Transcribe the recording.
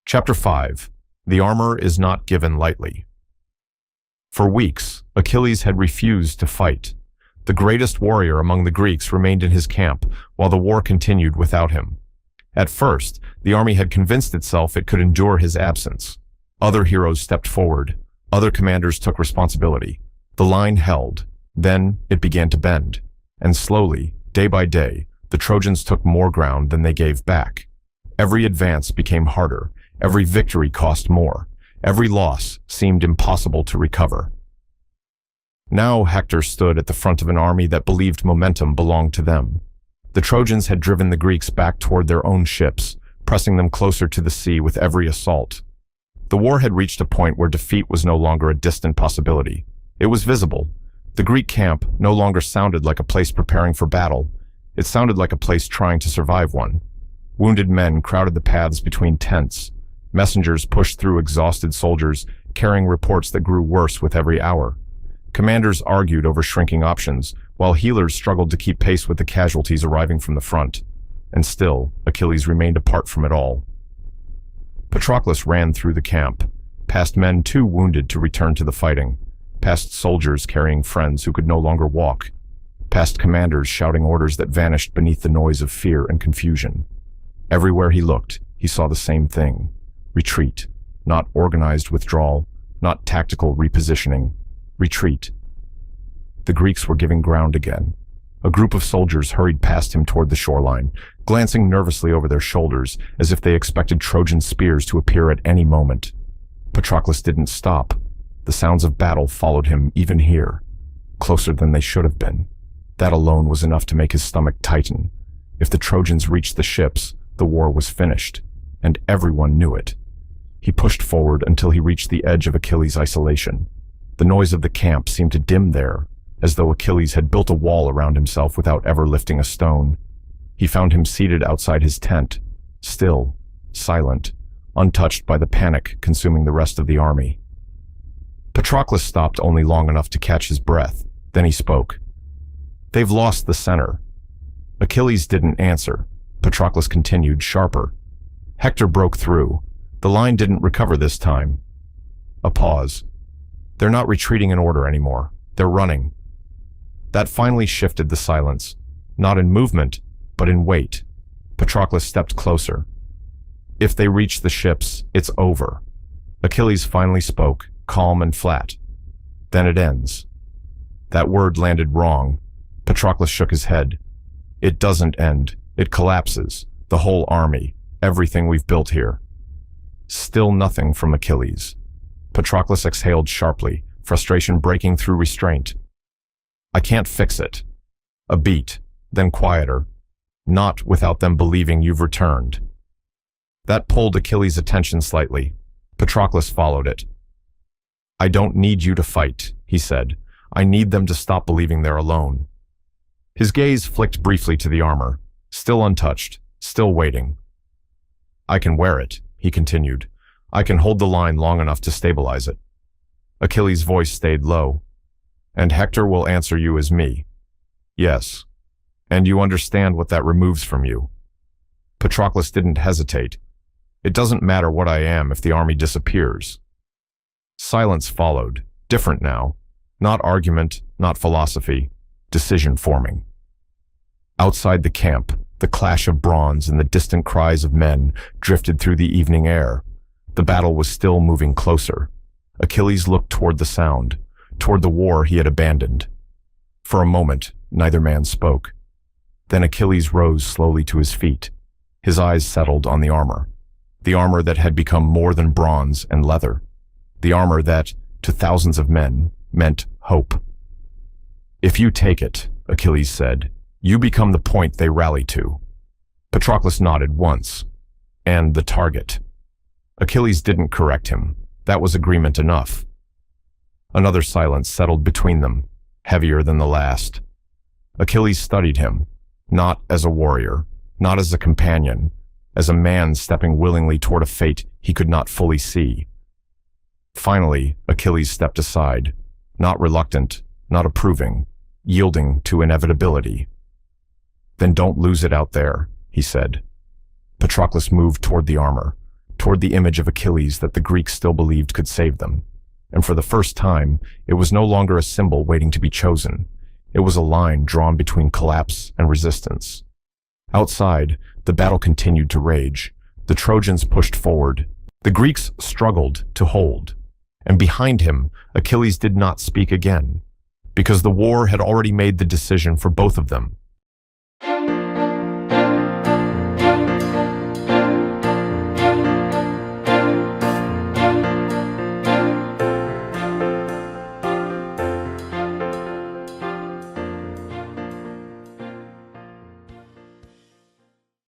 Chapter 5. The armor is not given lightly. For weeks, Achilles had refused to fight. The greatest warrior among the Greeks remained in his camp, while the war continued without him. At first, the army had convinced itself it could endure his absence. Other heroes stepped forward. Other commanders took responsibility. The line held. Then it began to bend. And slowly, day by day, the Trojans took more ground than they gave back. Every advance became harder. Every victory cost more. Every loss seemed impossible to recover. Now Hector stood at the front of an army that believed momentum belonged to them. The Trojans had driven the Greeks back toward their own ships, pressing them closer to the sea with every assault. The war had reached a point where defeat was no longer a distant possibility. It was visible. The Greek camp no longer sounded like a place preparing for battle. It sounded like a place trying to survive one. Wounded men crowded the paths between tents. Messengers pushed through exhausted soldiers, carrying reports that grew worse with every hour. Commanders argued over shrinking options, while healers struggled to keep pace with the casualties arriving from the front. And still, Achilles remained apart from it all. Patroclus ran through the camp, past men too wounded to return to the fighting, past soldiers carrying friends who could no longer walk, past commanders shouting orders that vanished beneath the noise of fear and confusion. Everywhere he looked, he saw the same thing. Retreat. Not organized withdrawal, not tactical repositioning. Retreat. The Greeks were giving ground again. A group of soldiers hurried past him toward the shoreline, glancing nervously over their shoulders as if they expected Trojan spears to appear at any moment. Patroclus didn't stop. The sounds of battle followed him even here, closer than they should have been. That alone was enough to make his stomach tighten. If the Trojans reached the ships, the war was finished, and everyone knew it. He pushed forward until he reached the edge of Achilles' isolation. The noise of the camp seemed to dim there, as though Achilles had built a wall around himself without ever lifting a stone. He found him seated outside his tent, still, silent, untouched by the panic consuming the rest of the army. Patroclus stopped only long enough to catch his breath. Then he spoke. "They've lost the center." Achilles didn't answer. Patroclus continued, sharper. Hector broke through. The line didn't recover this time. A pause. "They're not retreating in order anymore. They're running." That finally shifted the silence, not in movement, but in weight. Patroclus stepped closer. "If they reach the ships, it's over." Achilles finally spoke, calm and flat. "Then it ends." That word landed wrong. Patroclus shook his head. "It doesn't end. It collapses. The whole army. Everything we've built here." Still nothing from Achilles. Patroclus exhaled sharply, frustration breaking through restraint. "I can't fix it." A beat, then quieter. "Not without them believing you've returned." That pulled Achilles' attention slightly. Patroclus followed it. "I don't need you to fight," he said. "I need them to stop believing they're alone." His gaze flicked briefly to the armor, still untouched, still waiting. "I can wear it," he continued. "I can hold the line long enough to stabilize it." Achilles' voice stayed low. "And Hector will answer you as me." "Yes. And you understand what that removes from you." Patroclus didn't hesitate. "It doesn't matter what I am if the army disappears." Silence followed, different now. Not argument, not philosophy, decision forming. Outside the camp, the clash of bronze and the distant cries of men drifted through the evening air. The battle was still moving closer. Achilles looked toward the sound, toward the war he had abandoned. For a moment, neither man spoke. Then Achilles rose slowly to his feet. His eyes settled on the armor that had become more than bronze and leather. The armor that, to thousands of men, meant hope. "If you take it," Achilles said, "you become the point they rally to." Patroclus nodded once. "And the target." Achilles didn't correct him. That was agreement enough. Another silence settled between them, heavier than the last. Achilles studied him, not as a warrior, not as a companion, as a man stepping willingly toward a fate he could not fully see. Finally, Achilles stepped aside, not reluctant, not approving, yielding to inevitability. "Then don't lose it out there," he said. Patroclus moved toward the armor, toward the image of Achilles that the Greeks still believed could save them. And for the first time, it was no longer a symbol waiting to be chosen. It was a line drawn between collapse and resistance. Outside, the battle continued to rage. The Trojans pushed forward. The Greeks struggled to hold. And behind him, Achilles did not speak again, because the war had already made the decision for both of them.